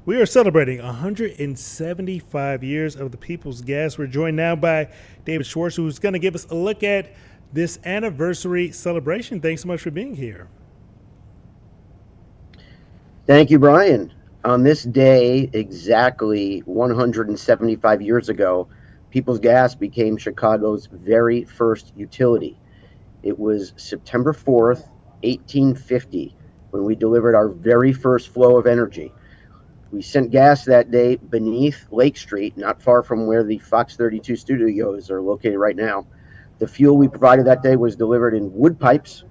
We are celebrating 175 years of the People's Gas. We're joined now by David Schwartz, who's going to give us a look at this anniversary celebration. Thanks so much for being here. Thank you, Brian. On this day, exactly 175 years ago, People's Gas became Chicago's very first utility. It was September 4th, 1850, when we delivered our very first flow of energy. We sent gas that day beneath Lake Street, not far from where the Fox 32 studios are located right now. The fuel we provided that day was delivered in wood pipes,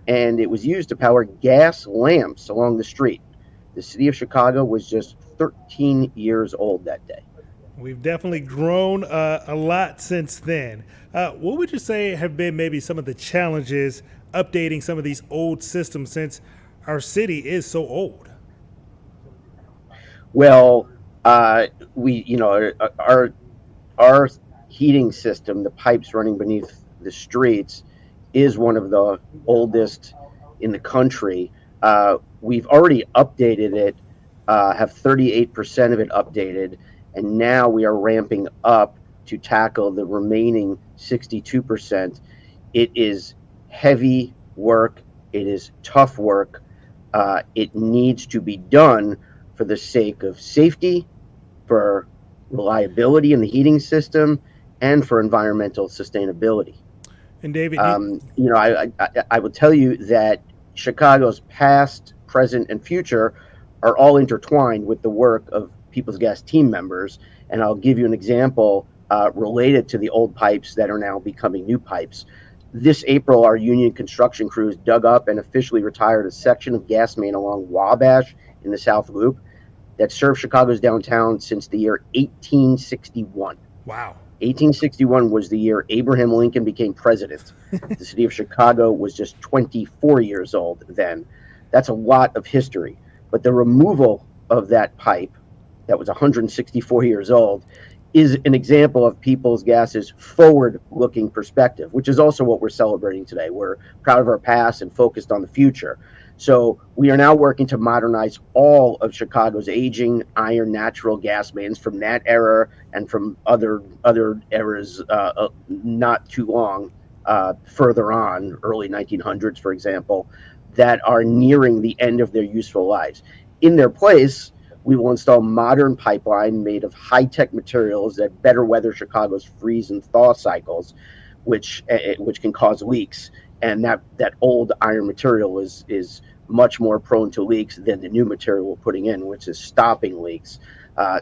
and it was used to power gas lamps along the street. The city of Chicago was just 13 years old that day. We've definitely grown a lot since then. What would you say have been maybe some of the challenges updating some of these old systems since our city is so old? Well, we, you know, our heating system, the pipes running beneath the streets, is one of the oldest in the country. We've already updated it, have 38% of it updated, and now we are ramping up to tackle the remaining 62%. It is heavy work. It is tough work. It needs to be done for the sake of safety, for reliability in the heating system, and for environmental sustainability. And David, I will tell you that Chicago's past, present, and future are all intertwined with the work of People's Gas team members. And I'll give you an example related to the old pipes that are now becoming new pipes. This April, our union construction crews dug up and officially retired a section of gas main along Wabash in the South Loop that served Chicago's downtown since the year 1861. wow. 1861 was the year Abraham Lincoln became president. The city of Chicago was just 24 years old then. That's a lot of history. But the removal of that pipe that was 164 years old is an example of People's Gas's forward-looking perspective, which is also what we're celebrating today. We're proud of our past and focused on the future. So we are now working to modernize all of Chicago's aging iron natural gas mains from that era and from other eras not too long further on, early 1900s, for example, that are nearing the end of their useful lives. In their place, we will install modern pipeline made of high-tech materials that better weather Chicago's freeze and thaw cycles, which can cause leaks. And that old iron material is much more prone to leaks than the new material we're putting in, which is stopping leaks.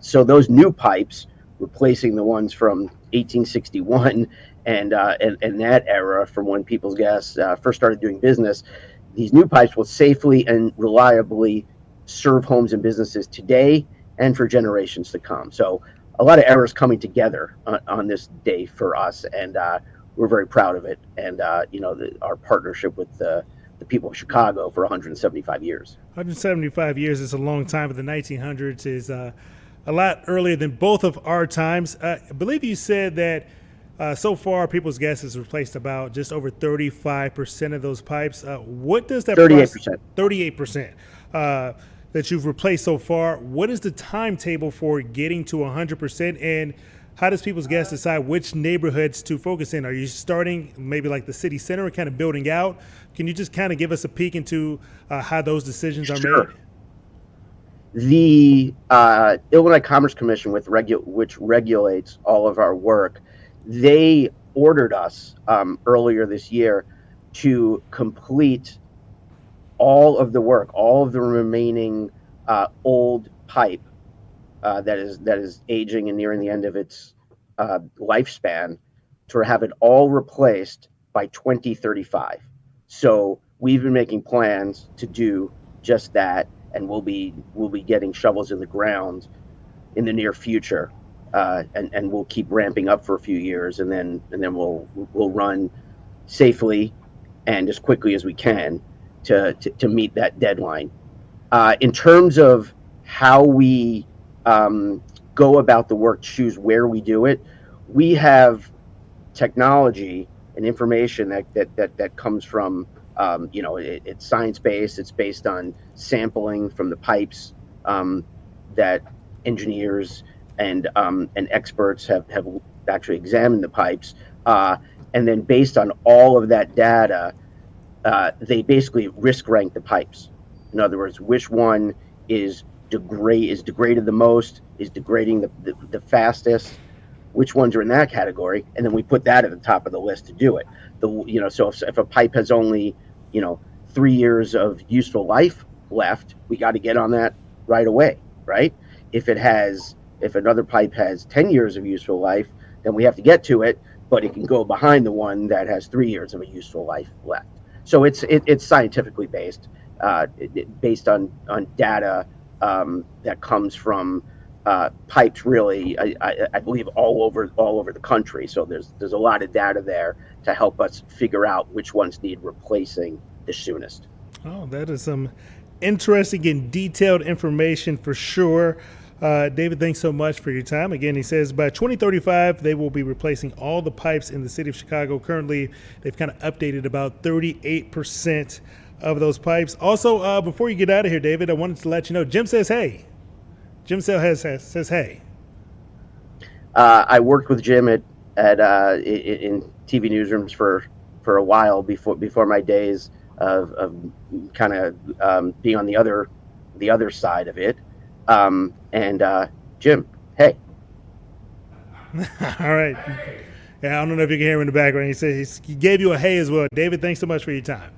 So those new pipes, replacing the ones from 1861 and that era, from when People's Gas first started doing business, these new pipes will safely and reliably serve homes and businesses today and for generations to come. So a lot of eras coming together on this day for us, and we're very proud of it. And our partnership with the people of Chicago for 175 years. 175 years is a long time, but the 1900s is a lot earlier than both of our times. I believe you said that so far People's Gas has replaced about just over 35% of those pipes. What does that 38%. 38% that you've replaced so far. What is the timetable for getting to 100%, and how does People's Gas decide which neighborhoods to focus in? Are you starting maybe like the city center and kind of building out? Can you just kind of give us a peek into how those decisions are Sure. made? The Illinois Commerce Commission, which regulates all of our work, they ordered us earlier this year to complete all of the work, all of the remaining old pipe that is aging and nearing the end of its lifespan, to have it all replaced by 2035. So we've been making plans to do just that, and we'll be getting shovels in the ground in the near future, and we'll keep ramping up for a few years, and then we'll run safely and as quickly as we can to meet that deadline. In terms of how we go about the work, choose where we do it, we have technology and information that comes from, it's science-based. It's based on sampling from the pipes that engineers and experts have actually examined the pipes, and then based on all of that data, they basically risk rank the pipes. In other words, which one is degraded the most, is degrading the fastest, which ones are in that category, and then we put that at the top of the list to do it. So if a pipe has only 3 years of useful life left, we got to get on that right away, right? If another pipe has 10 years of useful life, then we have to get to it, but it can go behind the one that has 3 years of a useful life left. So it's scientifically based, based on data that comes from pipes, really, I believe all over the country. So there's a lot of data there to help us figure out which ones need replacing the soonest. Oh, that is some interesting and detailed information for sure. David, thanks so much for your time. Again, he says by 2035, they will be replacing all the pipes in the city of Chicago. Currently, they've kind of updated about 38% of those pipes. Also, before you get out of here, David, I wanted to let you know, Jim says hey. Jim says hey. I worked with Jim in TV newsrooms for a while before my days of kind of being on the other side of it. Jim, hey. All right. Yeah, I don't know if you can hear him in the background. He said he gave you a hey as well. David, thanks so much for your time.